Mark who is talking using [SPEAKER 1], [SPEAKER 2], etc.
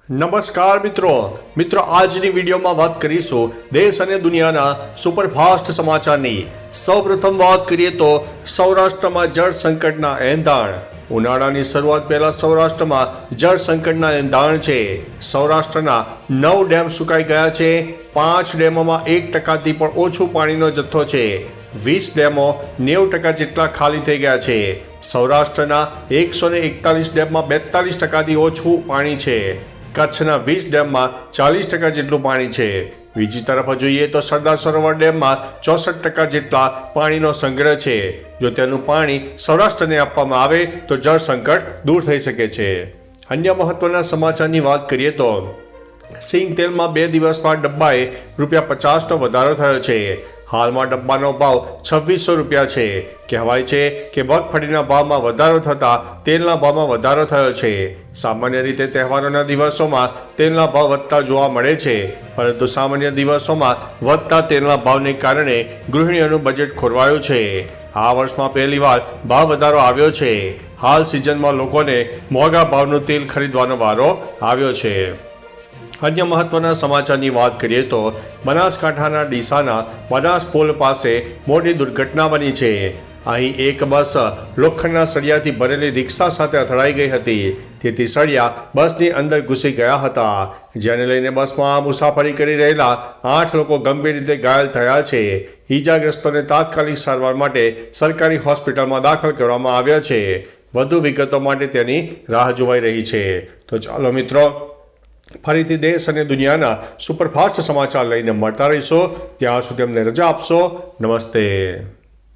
[SPEAKER 1] નમસ્કાર મિત્રો આજની વિડીયોમાં વાત કરીશું દેશ અને દુનિયાના સુપરફાસ્ટ સમાચારની। સૌપ્રથમ વાત કરીએ તો સૌરાષ્ટ્રમાં જળ સંકટના એંધાણ। ઉનાળાની શરૂઆત પહેલા સૌરાષ્ટ્રમાં જળ સંકટના એંધાણ છે। સૌરાષ્ટ્રના 9 ડેમ સુકાઈ ગયા છે। 5 ડેમોમાં 1%થી પણ ઓછું પાણીનો જથ્થો છે। 20 ડેમો 90% જેટલા ખાલી થઈ ગયા છે। સૌરાષ્ટ્રના 141 ડેમમાં 42%થી ઓછું પાણી છે। કચ્છના 20 ડેમમાં 40% જેટલું પાણી છે। બીજી તરફ જોઈએ તો સરદાર સરોવર ડેમમાં 64% જેટલા પાણીનો સંગ્રહ છે। જો તેનું પાણી સૌરાષ્ટ્રને આપવામાં આવે તો જળ સંકટ દૂર થઈ શકે છે। અન્ય મહત્વના સમાચારની વાત કરીએ તો સિંગ તેલમાં 2 દિવસમાં ડબ્બાએ ₹50નો વધારો થયો છે। હાલમાં ડબ્બાનો ભાવ 2600 રૂપિયા છે। કહેવાય છે કે મગફળીના ભાવમાં વધારો થતાં તેલના ભાવમાં વધારો થયો છે। સામાન્ય રીતે તહેવારોના દિવસોમાં તેલના ભાવ વધતા જોવા મળે છે, પરંતુ સામાન્ય દિવસોમાં વધતા તેલના ભાવને કારણે ગૃહિણીઓનું બજેટ ખોરવાયું છે। આ વર્ષમાં પહેલીવાર ભાવ વધારો આવ્યો છે। હાલ સિઝનમાં લોકોને મોંઘા ભાવનું તેલ ખરીદવાનો વારો આવ્યો છે। અન્ય મહત્વના સમાચારની વાત કરીએ તો બનાસકાંઠાના ડીસાના બનાસ પુલ પાસે મોટી દુર્ઘટના બની છે। અહીં એક બસ લોખંડના સળિયાથી ભરેલી રિક્ષા સાથે અથડાઈ ગઈ હતી, તેથી સળિયા બસની અંદર ઘૂસી ગયા હતા, જેને લઈને બસમાં મુસાફરી કરી રહેલા 8 લોકો ગંભીર રીતે ઘાયલ થયા છે। ઈજાગ્રસ્તોને તાત્કાલિક સારવાર માટે સરકારી હોસ્પિટલમાં દાખલ કરવામાં આવ્યા છે। વધુ વિગતો માટે તેની રાહ જોવાઈ રહી છે। તો ચાલો મિત્રો, ફરીથી દેશ અને દુનિયાના સુપરફાસ્ટ સમાચાર લઈને મળતા રહીશો। ત્યાં સુધી અમને રજા આપશો। નમસ્તે।